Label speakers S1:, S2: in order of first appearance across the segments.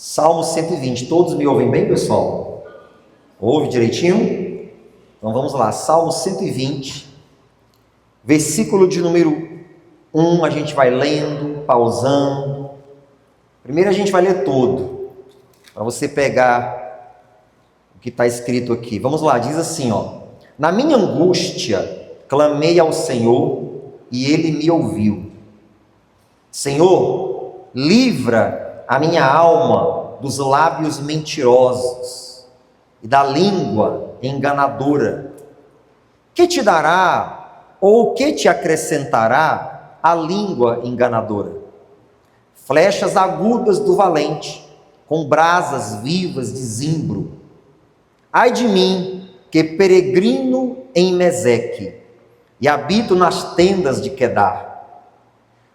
S1: Salmo 120. Todos me ouvem bem, pessoal? Ouve direitinho? Então vamos lá. Salmo 120, versículo de número 1, a gente vai lendo, pausando. Primeiro a gente vai ler todo, para você pegar o que está escrito aqui. Vamos lá, diz assim, ó. Na minha angústia, clamei ao Senhor e Ele me ouviu. Senhor, livra a minha alma dos lábios mentirosos e da língua enganadora. Que te dará ou que te acrescentará a língua enganadora? Flechas agudas do valente, com brasas vivas de zimbro. Ai de mim, que peregrino em Meseque e habito nas tendas de Quedar.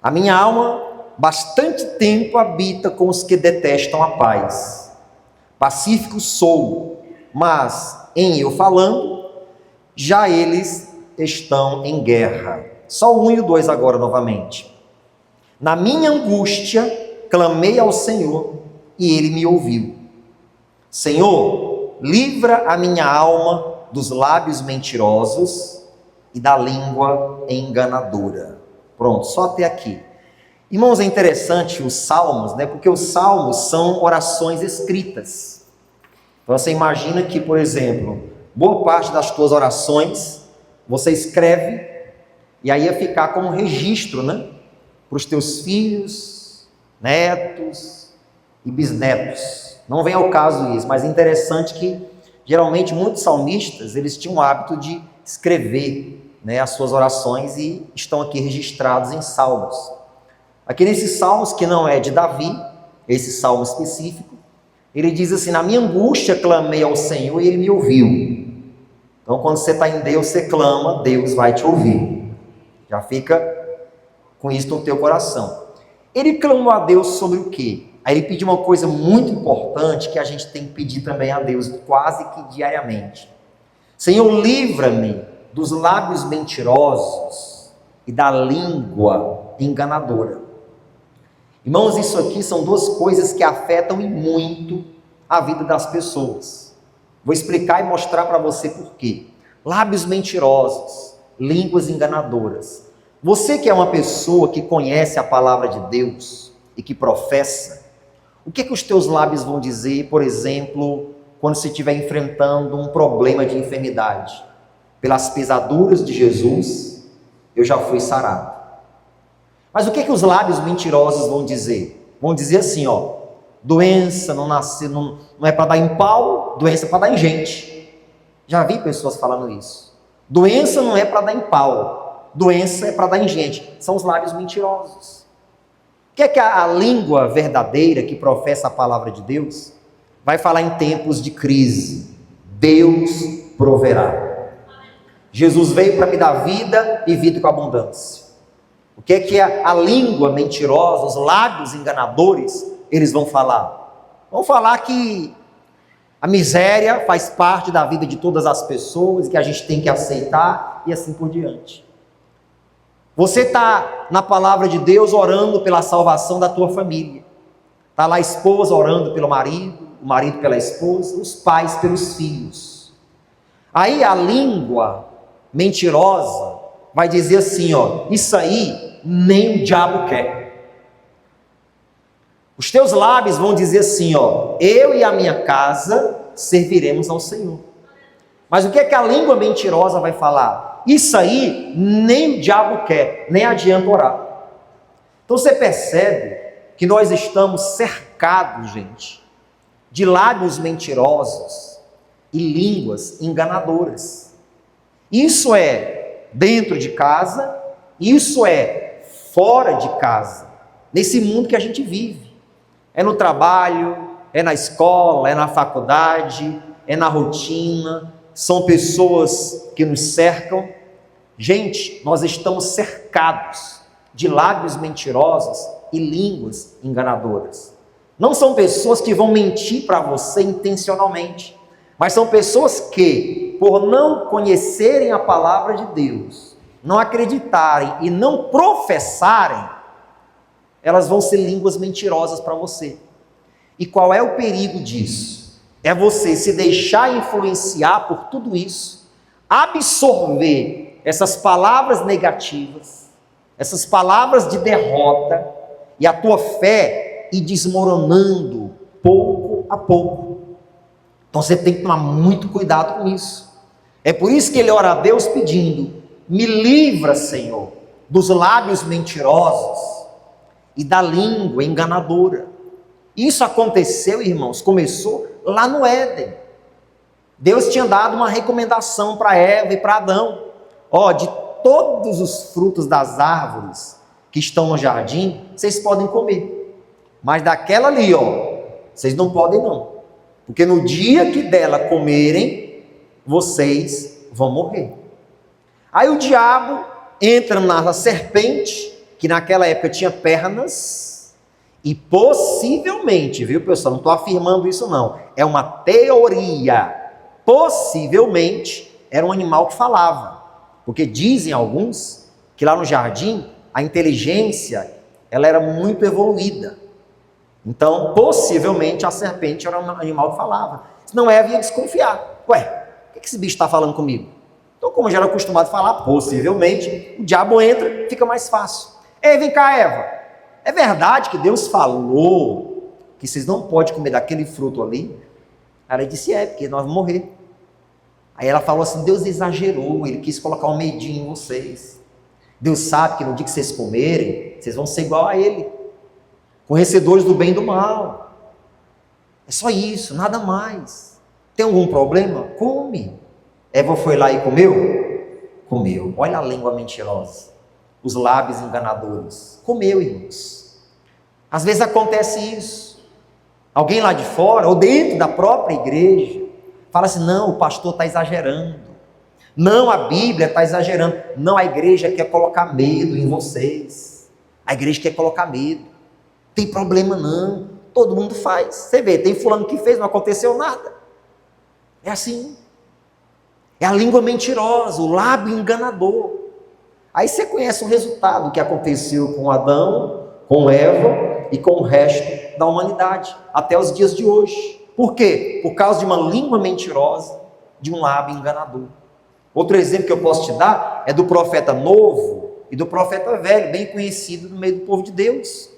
S1: A minha alma bastante tempo habita com os que detestam a paz. Pacífico sou, mas em eu falando, já eles estão em guerra. Só o 1 e o 2 agora novamente. Na minha angústia, clamei ao Senhor e Ele me ouviu. Senhor, livra a minha alma dos lábios mentirosos e da língua enganadora. Pronto, só até aqui. Irmãos, é interessante os salmos, né? Porque os salmos são orações escritas. Então você imagina que, por exemplo, boa parte das tuas orações você escreve e aí ia ficar como registro, né? Para os teus filhos, netos e bisnetos. Não vem ao caso isso, mas é interessante que geralmente muitos salmistas eles tinham o hábito de escrever, né, as suas orações e estão aqui registrados em salmos. Aqui nesses salmos que não é de Davi, esse salmo específico, ele diz assim: na minha angústia clamei ao Senhor e Ele me ouviu. Então quando você está em Deus, você clama, Deus vai te ouvir. Já fica com isso no teu coração. Ele clamou a Deus sobre o quê? Aí ele pediu uma coisa muito importante que a gente tem que pedir também a Deus quase que diariamente. Senhor, livra-me dos lábios mentirosos e da língua enganadora. Irmãos, isso aqui são duas coisas que afetam e muito a vida das pessoas. Vou explicar e mostrar para você por quê. Lábios mentirosos, línguas enganadoras. Você que é uma pessoa que conhece a palavra de Deus e que professa, o que os teus lábios vão dizer, por exemplo, quando você estiver enfrentando um problema de enfermidade? Pelas pisaduras de Jesus, eu já fui sarado. Mas o que os lábios mentirosos vão dizer? Vão dizer assim, ó, doença não é para dar em pau, doença é para dar em gente. Já vi pessoas falando isso. Doença não é para dar em pau, doença é para dar em gente. São os lábios mentirosos. O que é que a língua verdadeira que professa a palavra de Deus vai falar em tempos de crise? Deus proverá. Jesus veio para me dar vida e vida com abundância. O que é a língua mentirosa, os lábios enganadores, eles vão falar? Vão falar que a miséria faz parte da vida de todas as pessoas, que a gente tem que aceitar e assim por diante. Você está na palavra de Deus orando pela salvação da tua família. Está lá a esposa orando pelo marido, o marido pela esposa, os pais pelos filhos. Aí a língua mentirosa vai dizer assim, ó, isso aí nem o diabo quer. Os teus lábios vão dizer assim, ó, eu e a minha casa serviremos ao Senhor. Mas o que é que a língua mentirosa vai falar? Isso aí nem o diabo quer, nem adianta orar. Então você percebe que nós estamos cercados, gente, de lábios mentirosos e línguas enganadoras. Isso é dentro de casa, isso é fora de casa, nesse mundo que a gente vive. É no trabalho, é na escola, é na faculdade, é na rotina, são pessoas que nos cercam. Gente, nós estamos cercados de lábios mentirosos e línguas enganadoras. Não são pessoas que vão mentir para você intencionalmente, mas são pessoas que, por não conhecerem a palavra de Deus, não acreditarem e não professarem, elas vão ser línguas mentirosas para você. E qual é o perigo disso? É você se deixar influenciar por tudo isso, absorver essas palavras negativas, essas palavras de derrota, e a tua fé ir desmoronando pouco a pouco. Então você tem que tomar muito cuidado com isso. É por isso que ele ora a Deus pedindo: me livra, Senhor, dos lábios mentirosos e da língua enganadora. Isso aconteceu, irmãos, começou lá no Éden. Deus tinha dado uma recomendação para Eva e para Adão: ó, de todos os frutos das árvores que estão no jardim, vocês podem comer, mas daquela ali, ó, vocês não podem não, porque no dia que dela comerem, vocês vão morrer. Aí o diabo entra na serpente, que naquela época tinha pernas, e possivelmente, viu pessoal, não estou afirmando isso não, é uma teoria, possivelmente era um animal que falava, porque dizem alguns que lá no jardim a inteligência ela era muito evoluída. Então, possivelmente a serpente era um animal que falava. Senão Eva ia desconfiar. Ué, o que esse bicho está falando comigo? Então, como já era acostumado a falar, possivelmente, o diabo entra, fica mais fácil. Ei, vem cá, Eva. É verdade que Deus falou que vocês não podem comer daquele fruto ali? Ela disse, porque nós vamos morrer. Aí ela falou assim, Deus exagerou, ele quis colocar um medinho em vocês. Deus sabe que no dia que vocês comerem, vocês vão ser igual a ele, conhecedores do bem e do mal. É só isso, nada mais. Tem algum problema? Come. Eva foi lá e comeu? Comeu. Olha a língua mentirosa, os lábios enganadores. Comeu, irmãos. Às vezes acontece isso. Alguém lá de fora, ou dentro da própria igreja, fala assim, não, o pastor está exagerando. Não, a Bíblia está exagerando. Não, a igreja quer colocar medo em vocês. A igreja quer colocar medo. Tem problema não. Todo mundo faz. Você vê, tem fulano que fez, não aconteceu nada. É assim. É a língua mentirosa, o lábio enganador. Aí você conhece o resultado que aconteceu com Adão, com Eva e com o resto da humanidade, até os dias de hoje. Por quê? Por causa de uma língua mentirosa, de um lábio enganador. Outro exemplo que eu posso te dar é do profeta novo e do profeta velho, bem conhecido no meio do povo de Deus.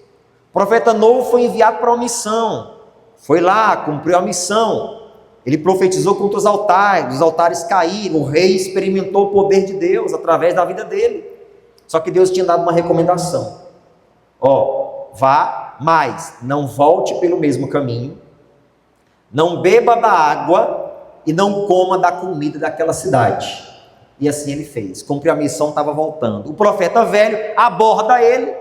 S1: O profeta novo foi enviado para uma missão, foi lá, cumpriu a missão, ele profetizou contra os altares caíram, o rei experimentou o poder de Deus através da vida dele. Só que Deus tinha dado uma recomendação: ó, vá, mas não volte pelo mesmo caminho, não beba da água e não coma da comida daquela cidade. E assim ele fez, cumpriu a missão, estava voltando. O profeta velho aborda ele,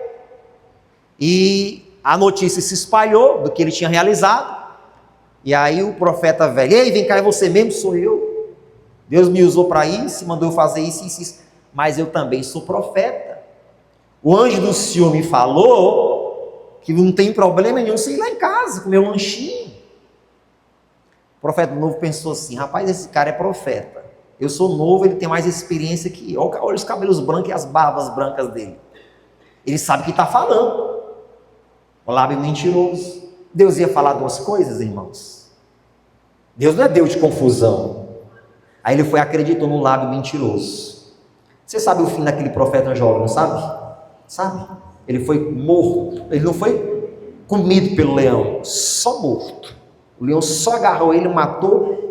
S1: e a notícia se espalhou do que ele tinha realizado. E aí o profeta velho, ei, vem cá, é você mesmo? Sou eu. Deus me usou para isso, mandou eu fazer isso, mas eu também sou profeta. O anjo do Senhor me falou que não tem problema nenhum você ir lá em casa comer um lanchinho. O profeta novo pensou assim, rapaz, esse cara é profeta. Eu sou novo, ele tem mais experiência que eu. Olha os cabelos brancos e as barbas brancas dele. Ele sabe o que está falando. O lábio mentiroso. Deus ia falar duas coisas, irmãos. Deus não é Deus de confusão. Aí ele foi e acreditou no lábio mentiroso. Você sabe o fim daquele profeta jovem, não sabe? Sabe? Ele foi morto. Ele não foi comido pelo leão, só morto. O leão só agarrou ele, matou.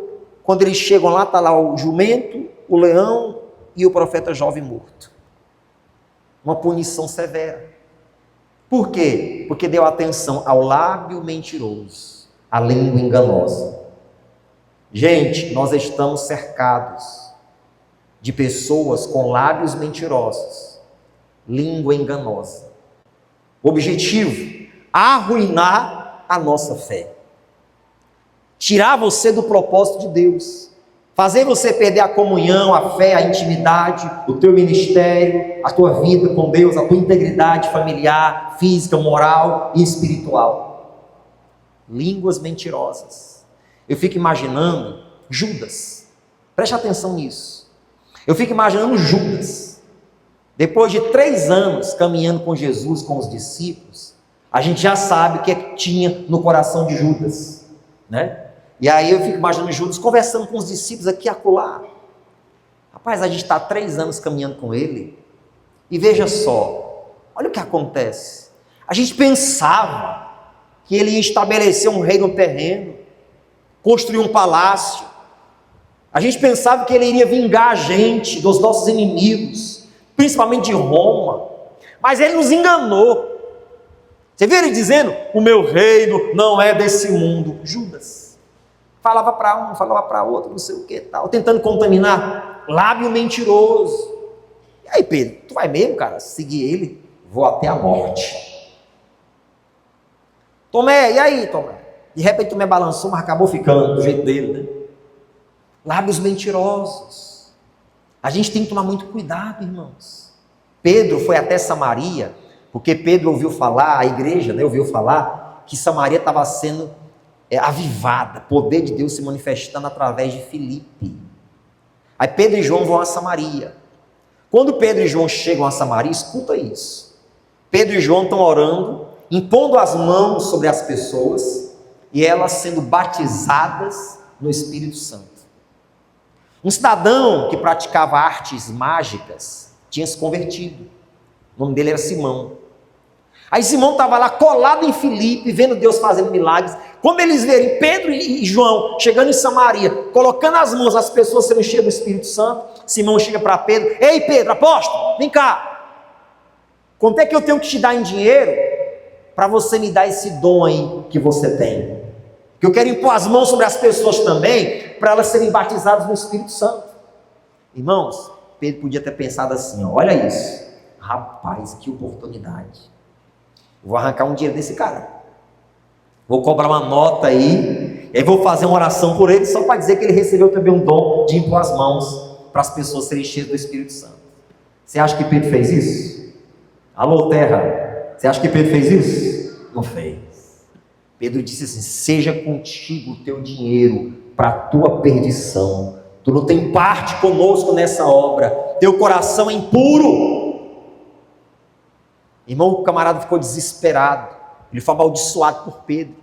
S1: Quando eles chegam lá, está lá o jumento, o leão e o profeta jovem morto. Uma punição severa. Por quê? Porque deu atenção ao lábio mentiroso, à língua enganosa. Gente, nós estamos cercados de pessoas com lábios mentirosos, língua enganosa. Objetivo: arruinar a nossa fé. Tirar você do propósito de Deus, fazer você perder a comunhão, a fé, a intimidade, o teu ministério, a tua vida com Deus, a tua integridade familiar, física, moral e espiritual. Línguas mentirosas. Eu fico imaginando Judas, preste atenção nisso. Eu fico imaginando Judas, depois de 3 anos caminhando com Jesus, com os discípulos, a gente já sabe o que tinha no coração de Judas, né? E aí eu fico imaginando Judas conversando com os discípulos aqui e acolá. Rapaz, a gente está 3 anos caminhando com ele, e veja só, olha o que acontece. A gente pensava que ele ia estabelecer um reino terreno, construir um palácio. A gente pensava que ele iria vingar a gente dos nossos inimigos, principalmente de Roma. Mas ele nos enganou. Você viu ele dizendo: o meu reino não é desse mundo. Judas falava para um, falava para outro, não sei o que tal, tentando contaminar. Lábio mentiroso. E aí, Pedro, tu vai mesmo, cara, seguir ele? Vou até a morte. Tomé, e aí, Tomé? De repente Tomé balançou, mas acabou ficando do jeito dele, né? Lábios mentirosos. A gente tem que tomar muito cuidado, irmãos. Pedro foi até Samaria, porque Pedro ouviu falar, a igreja, né, ouviu falar que Samaria estava sendo avivada, poder de Deus se manifestando através de Filipe. Aí Pedro e João vão a Samaria. Quando Pedro e João chegam a Samaria, escuta isso. Pedro e João estão orando, impondo as mãos sobre as pessoas e elas sendo batizadas no Espírito Santo. Um cidadão que praticava artes mágicas tinha se convertido. O nome dele era Simão. Aí Simão estava lá colado em Filipe, vendo Deus fazendo milagres. Quando eles verem Pedro e João chegando em Samaria, colocando as mãos, as pessoas sendo cheias do Espírito Santo, Simão chega para Pedro: ei Pedro, apóstolo, vem cá. Quanto é que eu tenho que te dar em dinheiro para você me dar esse dom aí que você tem? Que eu quero impor as mãos sobre as pessoas também, para elas serem batizadas no Espírito Santo. Irmãos, Pedro podia ter pensado assim: ó, olha isso, rapaz, que oportunidade. Vou arrancar um dinheiro desse cara, vou cobrar uma nota aí, e aí vou fazer uma oração por ele, só para dizer que ele recebeu também um dom de impor as mãos para as pessoas serem cheias do Espírito Santo. Você acha que Pedro fez isso? Alô, terra, você acha que Pedro fez isso? Não fez. Pedro disse assim: seja contigo o teu dinheiro para a tua perdição. Tu não tem parte conosco nessa obra. Teu coração é impuro. Irmão, o camarada ficou desesperado. Ele foi amaldiçoado por Pedro.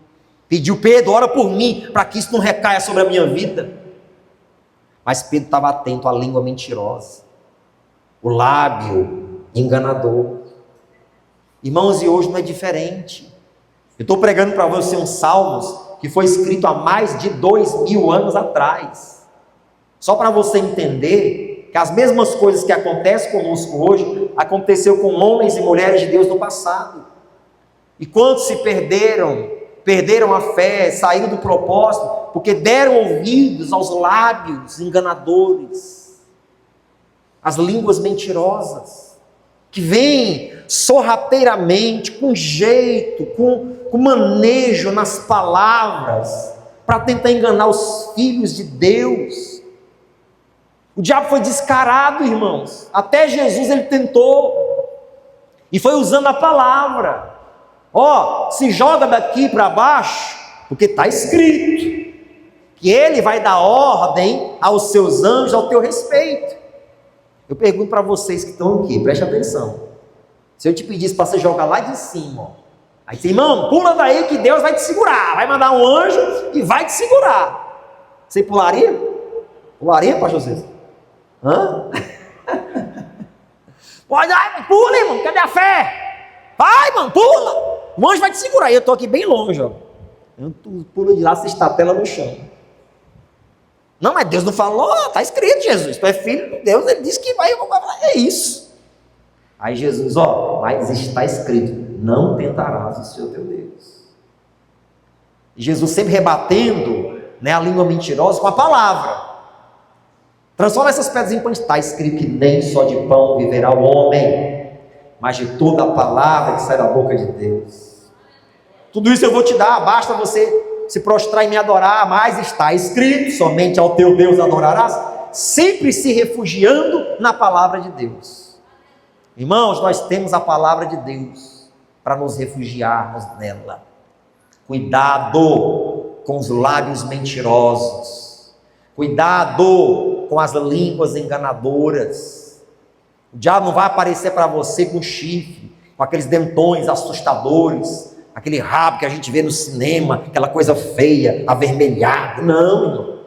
S1: Pediu: Pedro, ora por mim, para que isso não recaia sobre a minha vida. Mas Pedro estava atento à língua mentirosa, o lábio enganador. Irmãos, e hoje não é diferente. Eu estou pregando para você um Salmos que foi escrito há mais de 2000 anos atrás. Só para você entender que as mesmas coisas que acontecem conosco hoje, aconteceu com homens e mulheres de Deus no passado. E quantos se perderam a fé, saíram do propósito, porque deram ouvidos aos lábios enganadores, às línguas mentirosas, que vêm sorrateiramente, com jeito, com manejo nas palavras, para tentar enganar os filhos de Deus. O diabo foi descarado, irmãos. Até Jesus ele tentou, e foi usando a palavra. Ó, se joga daqui para baixo, porque está escrito que ele vai dar ordem aos seus anjos ao teu respeito. Eu pergunto para vocês que estão aqui, preste atenção. Se eu te pedisse para você jogar lá de cima, ó, aí você, irmão, pula daí que Deus vai te segurar, vai mandar um anjo e vai te segurar. Você pularia? Pularia, pastor José? Hã? Pode, pula, irmão, cadê a fé? Vai, irmão, pula. O anjo vai te segurar. Eu estou aqui bem longe, ó. Eu pulo de lá, você estatela no chão. Não, mas Deus não falou, está escrito, Jesus, tu é filho de Deus, ele disse que vai, é isso. Aí Jesus, ó, mas está escrito: não tentarás o Senhor teu Deus. E Jesus sempre rebatendo, né, a língua mentirosa com a palavra. Transforma essas pedras em pães. Está escrito que nem só de pão viverá o homem, mas de toda a palavra que sai da boca de Deus. Tudo isso eu vou te dar, basta você se prostrar e me adorar, mas está escrito: somente ao teu Deus adorarás, sempre se refugiando na palavra de Deus. Irmãos, nós temos a palavra de Deus para nos refugiarmos nela. Cuidado com os lábios mentirosos, cuidado com as línguas enganadoras. O diabo não vai aparecer para você com chifre, com aqueles dentões assustadores, aquele rabo que a gente vê no cinema, aquela coisa feia, avermelhada. Não, irmão.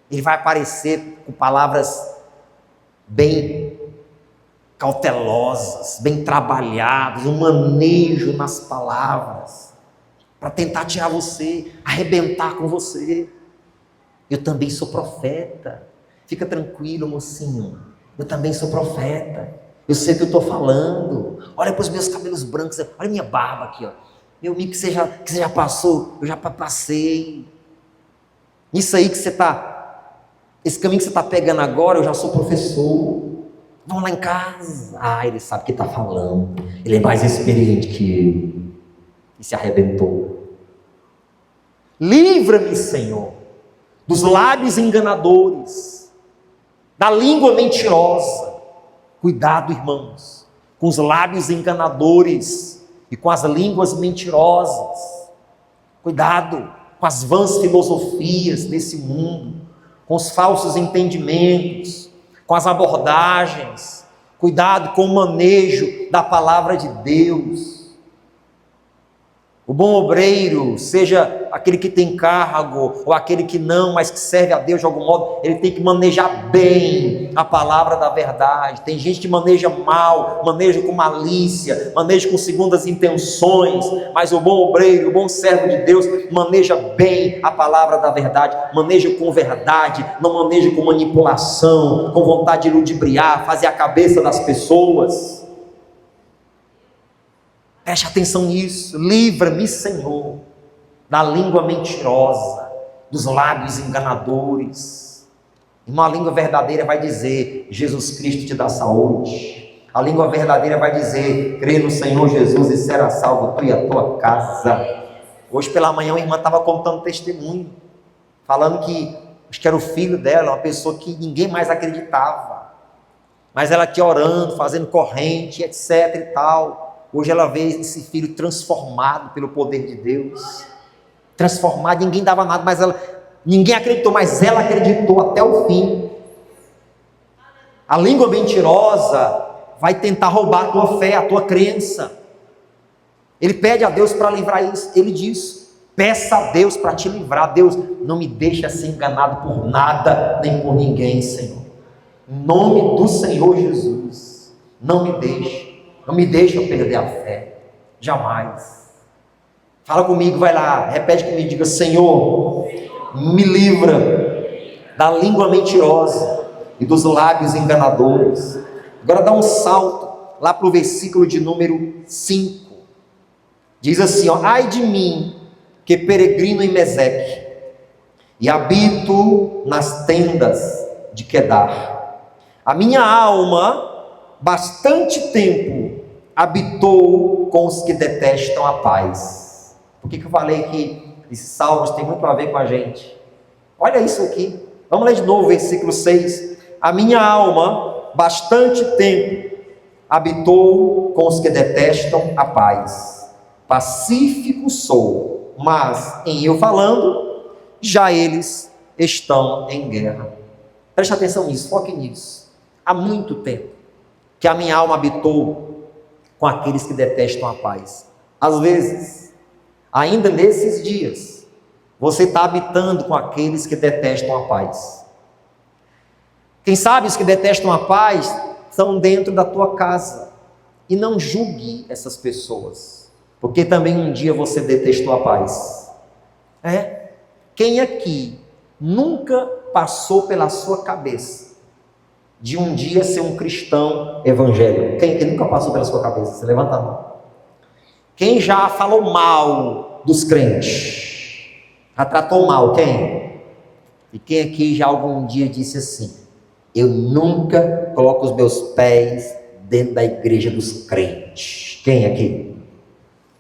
S1: Ele vai aparecer com palavras bem cautelosas, bem trabalhadas, um manejo nas palavras, para tentar tirar você, arrebentar com você. Eu também sou profeta. Fica tranquilo, mocinho. Eu também sou profeta. Eu sei o que eu estou falando. Olha para os meus cabelos brancos. Olha minha barba aqui, ó. Meu amigo, que você já passou, eu já passei. Isso aí que você está, esse caminho que você está pegando agora, eu já sou professor. Vamos lá em casa. Ele sabe o que está falando. Ele é mais experiente que eu. E se arrebentou. Livra-me, Senhor, dos lábios enganadores, da língua mentirosa. Cuidado, irmãos, com os lábios enganadores e com as línguas mentirosas. Cuidado com as vãs filosofias desse mundo, com os falsos entendimentos, com as abordagens. Cuidado com o manejo da palavra de Deus. O bom obreiro, seja aquele que tem cargo ou aquele que não, mas que serve a Deus de algum modo, ele tem que manejar bem a palavra da verdade. Tem gente que maneja mal, maneja com malícia, maneja com segundas intenções, mas o bom obreiro, o bom servo de Deus, maneja bem a palavra da verdade, maneja com verdade, não maneja com manipulação, com vontade de ludibriar, fazer a cabeça das pessoas. Preste atenção nisso. Livra-me, Senhor, da língua mentirosa, dos lábios enganadores. Uma língua verdadeira vai dizer: Jesus Cristo te dá saúde. A língua verdadeira vai dizer: crê no Senhor Jesus e será salvo tu e a tua casa. Hoje pela manhã uma irmã estava contando testemunho, falando que, acho que era o filho dela, uma pessoa que ninguém mais acreditava, mas ela aqui orando, fazendo corrente, etc e tal. Hoje ela vê esse filho transformado pelo poder de Deus, transformado. Ninguém dava nada, mas ninguém acreditou, mas ela acreditou até o fim. A língua mentirosa vai tentar roubar a tua fé, a tua crença. Ele pede a Deus para livrar isso. Ele diz: peça a Deus para te livrar. Deus, não me deixa ser enganado por nada, nem por ninguém, Senhor. Em nome do Senhor Jesus, não me deixe. Não me deixa perder a fé, jamais. Fala comigo, vai lá, repete comigo, diga: Senhor, me livra da língua mentirosa e dos lábios enganadores. Agora dá um salto lá para o versículo de número 5. Diz assim, ó: ai de mim, que peregrino em Meseque, e habito nas tendas de Quedar. A minha alma, bastante tempo, habitou com os que detestam a paz. Por que eu falei que esses salmos têm muito a ver com a gente? Olha isso aqui. Vamos ler de novo o versículo 6. A minha alma, bastante tempo, habitou com os que detestam a paz. Pacífico sou, mas em eu falando, já eles estão em guerra. Preste atenção nisso, foque nisso. Há muito tempo que a minha alma habitou com aqueles que detestam a paz. Às vezes, ainda nesses dias, você está habitando com aqueles que detestam a paz. Quem sabe os que detestam a paz estão dentro da tua casa. E não julgue essas pessoas, porque também um dia você detestou a paz. Quem aqui nunca passou pela sua cabeça de um dia ser um cristão evangélico? Quem nunca passou pela sua cabeça? Você levanta a mão. Quem já falou mal dos crentes? Já tratou mal? Quem? E quem aqui já algum dia disse assim: eu nunca coloco os meus pés dentro da igreja dos crentes? Quem aqui?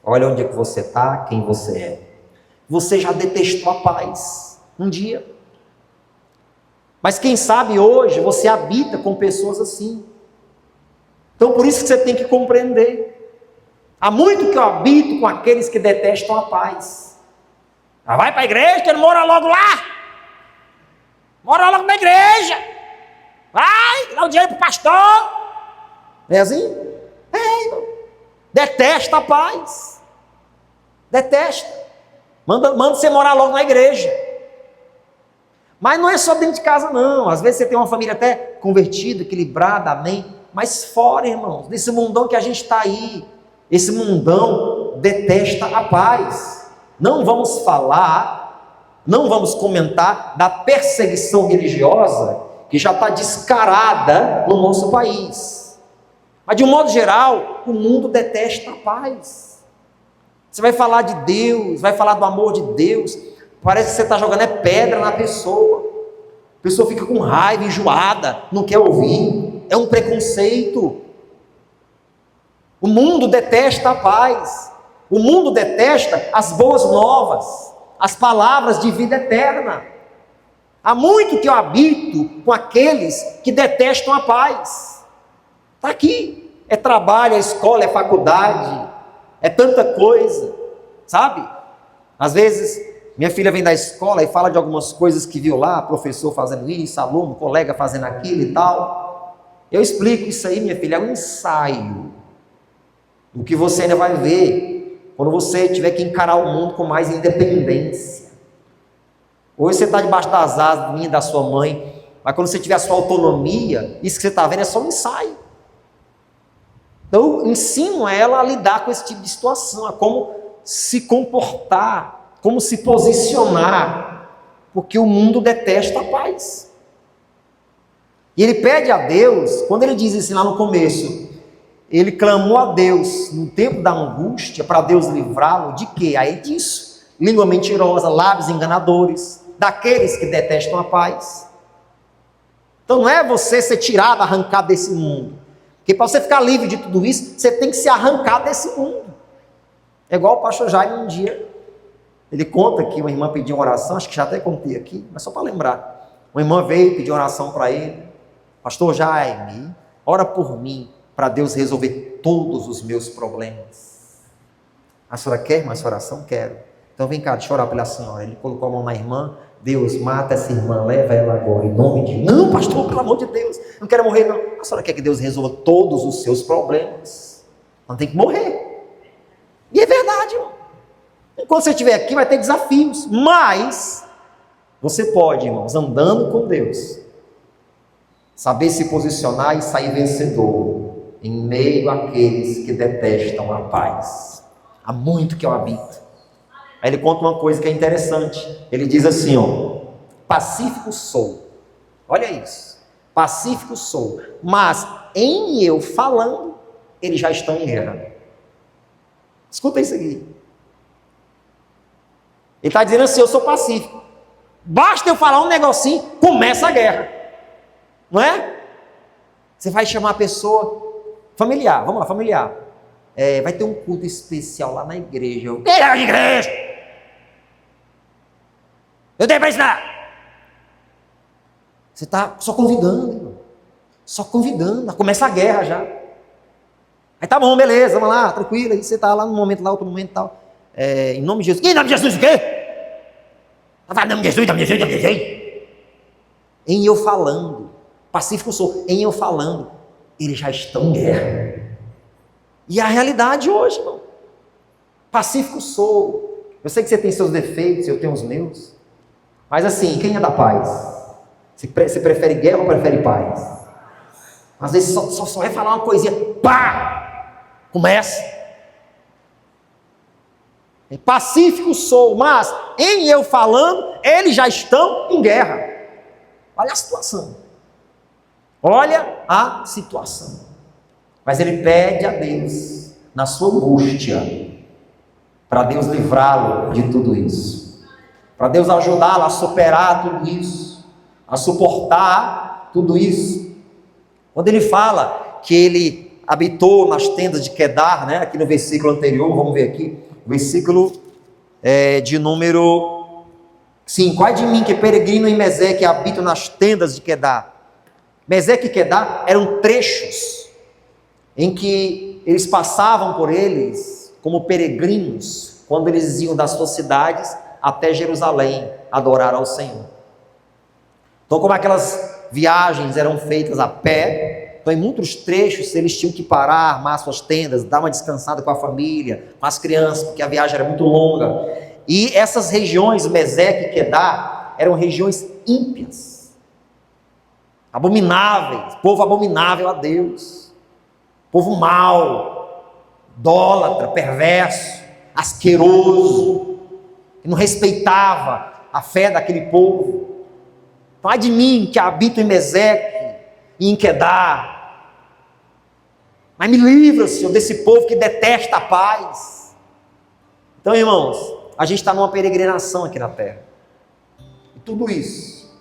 S1: Olha onde é que você está, quem você é. Você já detestou a paz um dia. Mas quem sabe hoje você habita com pessoas assim. Então por isso que você tem que compreender. Há muito que eu habito com aqueles que detestam a paz. Vai para a igreja, que ele mora logo lá. Mora logo na igreja. Vai, dá o dinheiro para o pastor. Não é assim? Detesta a paz. Detesta. Manda você morar logo na igreja. Mas não é só dentro de casa, não. Às vezes você tem uma família até convertida, equilibrada, amém. Mas fora, irmãos, nesse mundão que a gente está aí, esse mundão detesta a paz. Não vamos falar, não vamos comentar da perseguição religiosa que já está descarada no nosso país. Mas de um modo geral, o mundo detesta a paz. Você vai falar de Deus, vai falar do amor de Deus, parece que você está jogando pedra na pessoa. A pessoa fica com raiva, enjoada, não quer ouvir. É um preconceito. O mundo detesta a paz. O mundo detesta as boas novas, as palavras de vida eterna. Há muito que eu habito com aqueles que detestam a paz. Está aqui. É trabalho, é escola, é faculdade, é tanta coisa, sabe? Às vezes, minha filha vem da escola e fala de algumas coisas que viu lá, professor fazendo isso, aluno, colega fazendo aquilo e tal. Eu explico isso aí, minha filha, é um ensaio do que você ainda vai ver quando você tiver que encarar o mundo com mais independência. Hoje você está debaixo das asas minha, da sua mãe, mas quando você tiver a sua autonomia, isso que você está vendo é só um ensaio. Então, eu ensino ela a lidar com esse tipo de situação, a como se comportar, como se posicionar, porque o mundo detesta a paz. E ele pede a Deus, quando ele diz isso lá no começo, ele clamou a Deus no tempo da angústia, para Deus livrá-lo de quê? Aí disso, língua mentirosa, lábios enganadores, daqueles que detestam a paz. Então não é você ser tirado, arrancado desse mundo. Porque para você ficar livre de tudo isso, você tem que se arrancar desse mundo. É igual o pastor Jaime um dia, ele conta que uma irmã pediu uma oração, acho que já até contei aqui, mas só para lembrar. Uma irmã veio pedir oração para ele. Pastor Jaime, ora por mim, para Deus resolver todos os meus problemas. A senhora quer mais oração? Quero. Então vem cá, deixa eu orar pela senhora. Ele colocou a mão na irmã. Deus, mata essa irmã, leva ela agora, em nome de Deus. Não, pastor, pelo amor de Deus, não quero morrer não. A senhora quer que Deus resolva todos os seus problemas? Não tem que morrer. E é verdade, irmão. Enquanto você estiver aqui, vai ter desafios. Mas você pode, irmãos, andando com Deus, saber se posicionar e sair vencedor em meio àqueles que detestam a paz. Há muito que eu habito. Aí ele conta uma coisa que é interessante. Ele diz assim, ó, pacífico sou. Olha isso. Pacífico sou. Mas em eu falando, eles já estão em guerra. Escuta isso aqui. Ele está dizendo assim, eu sou pacífico. Basta eu falar um negocinho, começa a guerra. Não é? Você vai chamar a pessoa familiar, vamos lá, familiar. Vai ter um culto especial lá na igreja. Eu tenho de igreja! Eu tenho para ensinar! Você está só convidando, irmão. Só convidando. Começa a guerra já. Aí tá bom, beleza, vamos lá, tranquilo. Aí você está lá num momento, lá, outro momento e tal. Em nome de Jesus. Em nome de Jesus o quê? Em nome de Jesus, em nome de Jesus, em nome de Jesus. Em eu falando. Pacífico sou. Em eu falando. Eles já estão em guerra. E a realidade hoje, irmão. Pacífico sou. Eu sei que você tem seus defeitos, eu tenho os meus. Mas assim, quem é da paz? Você prefere guerra ou prefere paz? Às vezes só vai falar uma coisinha, pá! Começa. Pacífico sou, mas em eu falando, eles já estão em guerra. Olha a situação. Olha a situação. Mas ele pede a Deus, na sua angústia, para Deus livrá-lo de tudo isso. Para Deus ajudá-lo a superar tudo isso, a suportar tudo isso. Quando ele fala que ele habitou nas tendas de Quedar, né? Aqui no versículo anterior, vamos ver aqui, versículo de número 5. Ai de mim que peregrino em Meseque, habito nas tendas de Quedar. Meseque e Quedar eram trechos em que eles passavam por eles como peregrinos, quando eles iam das suas cidades até Jerusalém adorar ao Senhor. Então, como aquelas viagens eram feitas a pé, Então, em muitos trechos, eles tinham que parar, armar suas tendas, dar uma descansada com a família, com as crianças, porque a viagem era muito longa. E essas regiões, Meseque e Quedar, eram regiões ímpias, abomináveis, povo abominável a Deus, povo mau, idólatra, perverso, asqueroso, que não respeitava a fé daquele povo. Então, ai de mim que habito em Meseque e em Quedar, mas me livra, Senhor, desse povo que detesta a paz. Então, irmãos, a gente está numa peregrinação aqui na terra. E tudo isso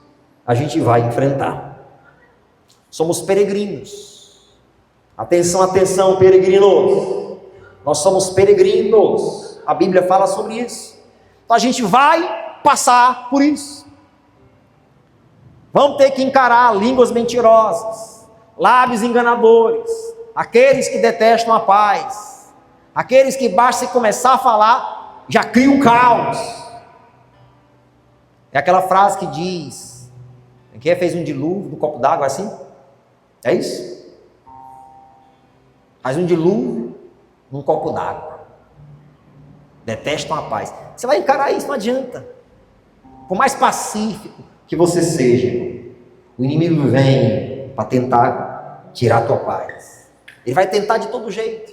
S1: a gente vai enfrentar. Somos peregrinos. Atenção, atenção, peregrinos. Nós somos peregrinos. A Bíblia fala sobre isso. Então a gente vai passar por isso. Vamos ter que encarar línguas mentirosas, lábios enganadores, aqueles que detestam a paz, aqueles que basta começar a falar, já cria um caos. É aquela frase que diz, quem fez um dilúvio no copo d'água assim? É isso? Faz um dilúvio num copo d'água. Detestam a paz. Você vai encarar isso, não adianta. Por mais pacífico que você seja, o inimigo vem para tentar tirar a tua paz. Ele vai tentar de todo jeito.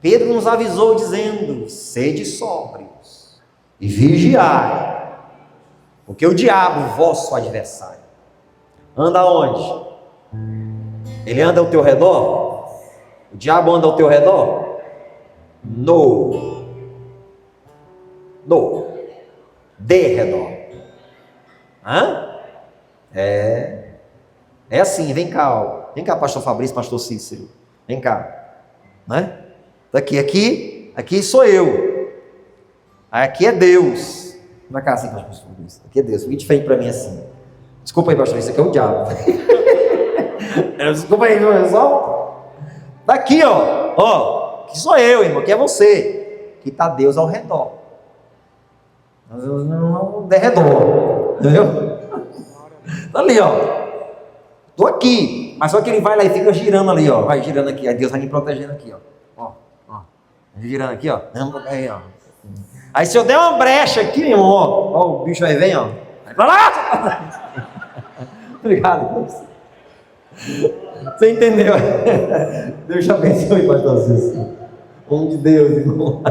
S1: Pedro nos avisou dizendo, sede sóbrios e vigiai, porque o diabo, vosso adversário, anda onde? Ele anda ao teu redor? O diabo anda ao teu redor? De redor. É assim, vem cá, pastor Fabrício, pastor Cícero, vem cá, né? Aqui sou eu, aqui é Deus. Vem cá assim, pastor Fabrício, aqui é Deus, fique de frente para mim assim. Desculpa aí, pastor, isso aqui é o diabo. Desculpa aí, pessoal. Daqui, ó, que sou eu, irmão, que é você, que está Deus ao redor. Não de redor, entendeu? Tá ali, ó. Tô aqui, mas só que ele vai lá e fica girando ali, ó. Vai girando aqui, aí Deus vai me protegendo aqui, ó. Ó. Girando aqui, ó. Aí, ó. Aí se eu der uma brecha aqui, meu irmão, ó, o bicho aí vem, ó. Vai pra lá! Obrigado. Você entendeu? Deus te abençoe, pastor Cícero. Homem de Deus, irmão.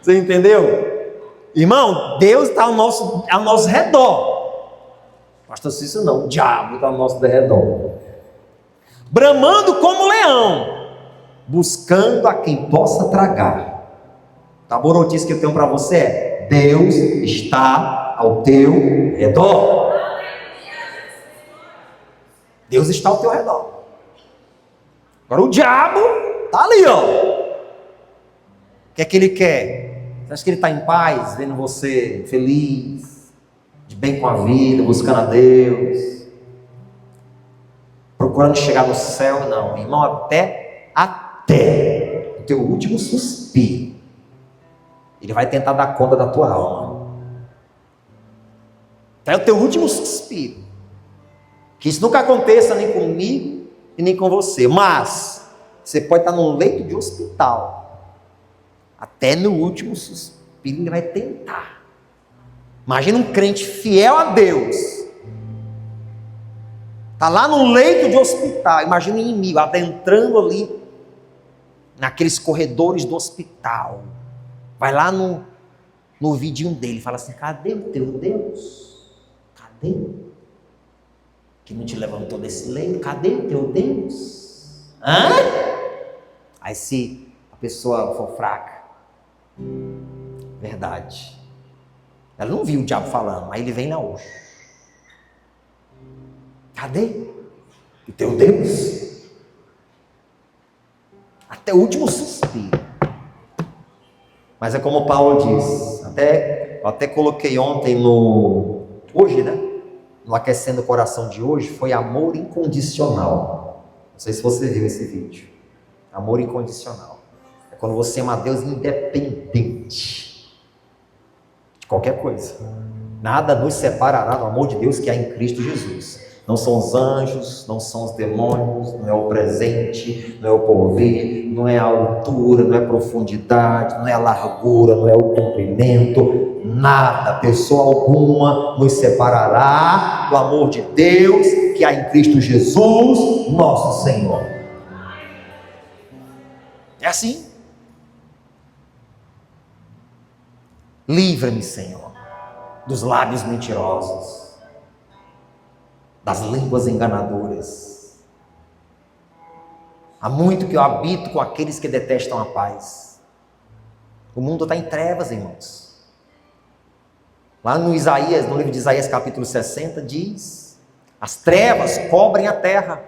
S1: Você entendeu? Irmão, Deus está ao nosso redor. Pastor Cícero não, o diabo está ao nosso redor. Bramando como leão, buscando a quem possa tragar. A boa notícia que eu tenho para você é: Deus está ao teu redor. Deus está ao teu redor. Agora o diabo está ali, ó. O que é que ele quer? Você acha que ele está em paz, vendo você feliz, de bem com a vida, buscando a Deus, procurando chegar no céu? Não, irmão, até o teu último suspiro, ele vai tentar dar conta da tua alma. Até o teu último suspiro. Que isso nunca aconteça nem comigo e nem com você, mas você pode estar num leito de hospital, até no último suspiro ele vai tentar. Imagina um crente fiel a Deus, está lá no leito de hospital. Imagina o inimigo adentrando ali naqueles corredores do hospital, vai lá no vidinho dele e fala assim: cadê o teu Deus? Cadê? Que não te levantou desse leito? Cadê o teu Deus? Aí se a pessoa for fraca, verdade, ela não viu o diabo falando, mas ele vem na hoje. Cadê o teu Deus? Até o último suspiro. Mas é como Paulo diz, eu até coloquei ontem hoje, né? No Aquecendo o Coração de hoje, foi amor incondicional. Não sei se você viu esse vídeo. Amor incondicional. É quando você ama a Deus independente de qualquer coisa. Nada nos separará do amor de Deus que há em Cristo Jesus. Não são os anjos, não são os demônios, não é o presente, não é o porvir, não é a altura, não é a profundidade, não é a largura, não é o comprimento, nada, pessoa alguma nos separará do amor de Deus que há em Cristo Jesus, nosso Senhor. É assim. Livra-me, Senhor, dos lábios mentirosos, das línguas enganadoras. Há muito que eu habito com aqueles que detestam a paz. O mundo está em trevas, irmãos. Lá no Isaías, no livro de Isaías capítulo 60, diz: as trevas cobrem a terra,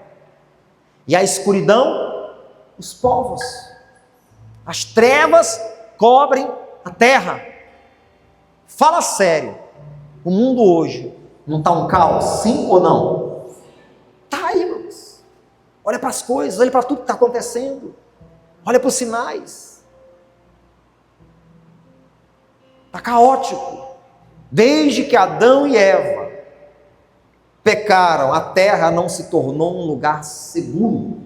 S1: e a escuridão os povos. As trevas cobrem a terra. Fala sério, o mundo hoje não está um caos, sim ou não? Está aí, irmãos. Olha para as coisas, olha para tudo que está acontecendo, olha para os sinais. Está caótico. Desde que Adão e Eva pecaram, a terra não se tornou um lugar seguro.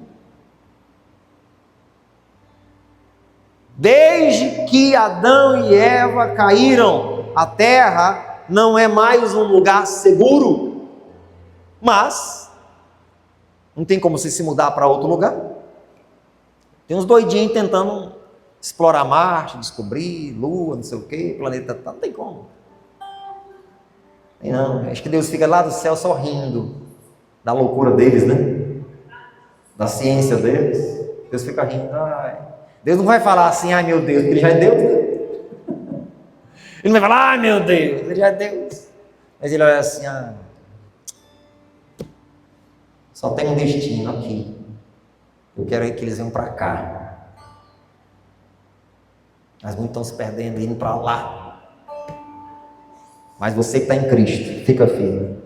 S1: Desde que Adão e Eva caíram, a terra não é mais um lugar seguro. Mas não tem como você se mudar para outro lugar. Tem uns doidinhos tentando explorar Marte, descobrir Lua, não sei o que, planeta tal. Não tem como. Não, acho que Deus fica lá do céu só rindo da loucura deles, né? Da ciência deles. Deus fica rindo. Ai. Deus não vai falar assim, ai meu Deus, porque Ele já é Deus, né? Ele não vai falar, ai meu Deus, Ele já é Deus. Mas Ele olha assim, só tem um destino aqui. Eu quero que eles venham para cá. Mas muitos estão se perdendo, indo para lá. Mas você que está em Cristo, fica firme.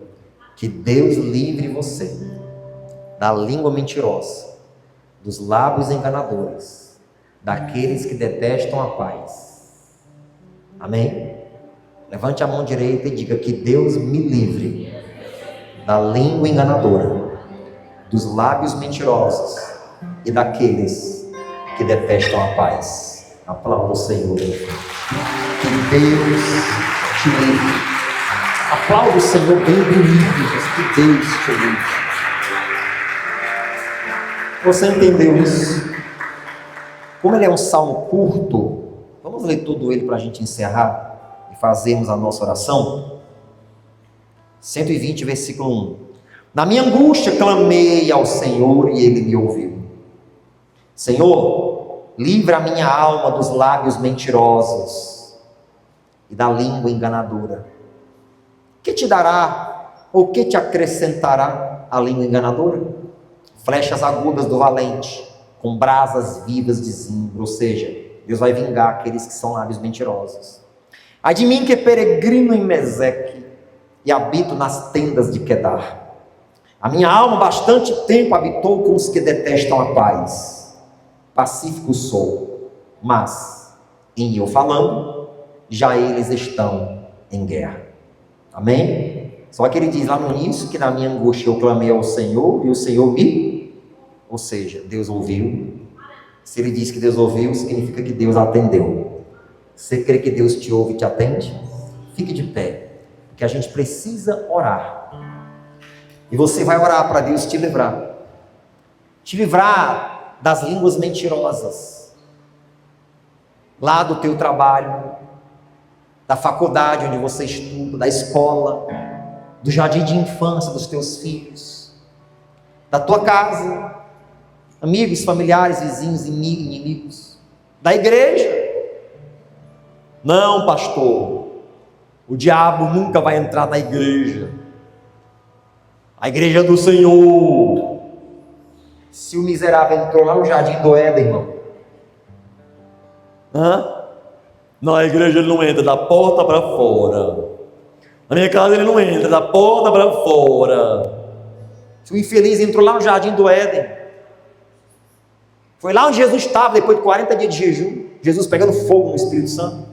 S1: Que Deus livre você da língua mentirosa, dos lábios enganadores, daqueles que detestam a paz. Amém? Levante a mão direita e diga: que Deus me livre da língua enganadora, dos lábios mentirosos e daqueles que detestam a paz. Aplauda o Senhor. Que Deus te livre. Aplauda o Senhor bem bonito. Que Deus te livre. Você entendeu isso? Como ele é um salmo curto, vamos ler todo ele para a gente encerrar e fazermos a nossa oração. 120, versículo 1. Na minha angústia clamei ao Senhor e Ele me ouviu. Senhor, livra a minha alma dos lábios mentirosos e da língua enganadora. Que te dará ou que te acrescentará a língua enganadora? Flechas agudas do valente, com brasas vivas de zimbro, ou seja, Deus vai vingar aqueles que são lábios mentirosos. Ai de mim que peregrino em Meseque e habito nas tendas de Quedar. A minha alma bastante tempo habitou com os que detestam a paz. Pacífico sou, mas em eu falando, já eles estão em guerra. Amém? Só que ele diz lá no início que na minha angústia eu clamei ao Senhor e o Senhor me... Ou seja, Deus ouviu. Se ele diz que Deus ouviu, significa que Deus atendeu. Você crê que Deus te ouve e te atende? Fique de pé, porque a gente precisa orar. E você vai orar para Deus te livrar. Te livrar das línguas mentirosas. Lá do teu trabalho, da faculdade onde você estuda, da escola, do jardim de infância dos teus filhos, da tua casa, amigos, familiares, vizinhos, inimigos, da igreja. Não, pastor, o diabo nunca vai entrar na igreja. A igreja do Senhor. Se o miserável entrou lá no jardim do Éden, irmão, na igreja ele não entra da porta para fora. Na minha casa ele não entra da porta para fora. Se o infeliz entrou lá no jardim do Éden, foi lá onde Jesus estava depois de 40 dias de jejum, Jesus pegando fogo no Espírito Santo.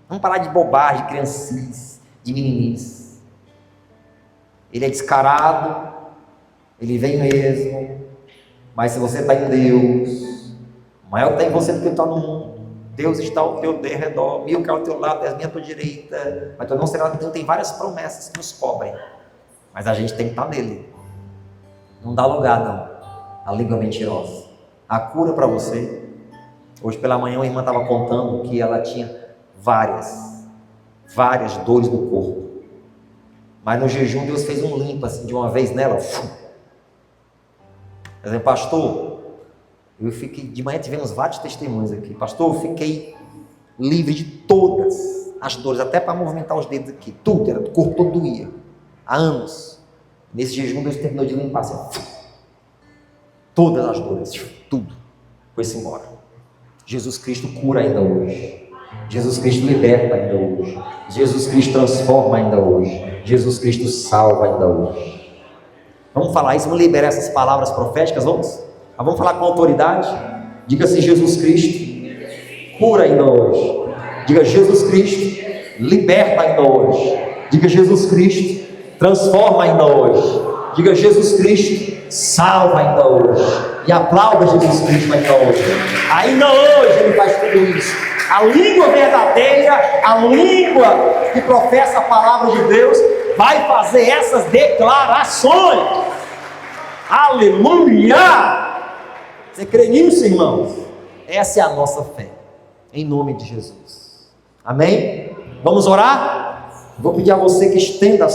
S1: Vamos parar de bobagem, de criancice, de meninice. Ele é descarado, ele vem mesmo, mas se você está em Deus, o maior que está em você do que está no mundo. Deus está ao teu redor, 1000 caem ao teu lado, 10.000 à tua direita, mas tu não será. Então tem várias promessas que nos cobrem, mas a gente tem que estar nele. Não dá lugar não, a língua mentirosa. A cura para você. Hoje pela manhã a irmã estava contando que ela tinha várias dores no corpo, mas no jejum Deus fez um limpo assim de uma vez nela. Por exemplo, pastor, eu fiquei, de manhã tivemos vários testemunhos aqui, pastor, eu fiquei livre de todas as dores, até para movimentar os dedos aqui, tudo, era do corpo todo doía, há anos. Nesse jejum Deus terminou de limpar assim, todas as dores, tudo, foi-se embora. Jesus Cristo cura ainda hoje, Jesus Cristo liberta ainda hoje, Jesus Cristo transforma ainda hoje, Jesus Cristo salva ainda hoje. Vamos falar isso, vamos liberar essas palavras proféticas, vamos? Vamos falar com autoridade? Diga assim: Jesus Cristo cura ainda hoje. Diga: Jesus Cristo liberta ainda hoje. Diga: Jesus Cristo transforma ainda hoje. Diga: Jesus Cristo salva ainda hoje. E aplauda Jesus Cristo ainda hoje. Ainda hoje Ele faz tudo isso. A língua verdadeira, a língua que professa a palavra de Deus, vai fazer essas declarações. Aleluia! Você crê nisso, irmãos? Essa é a nossa fé, em nome de Jesus. Amém? Vamos orar? Vou pedir a você que estenda a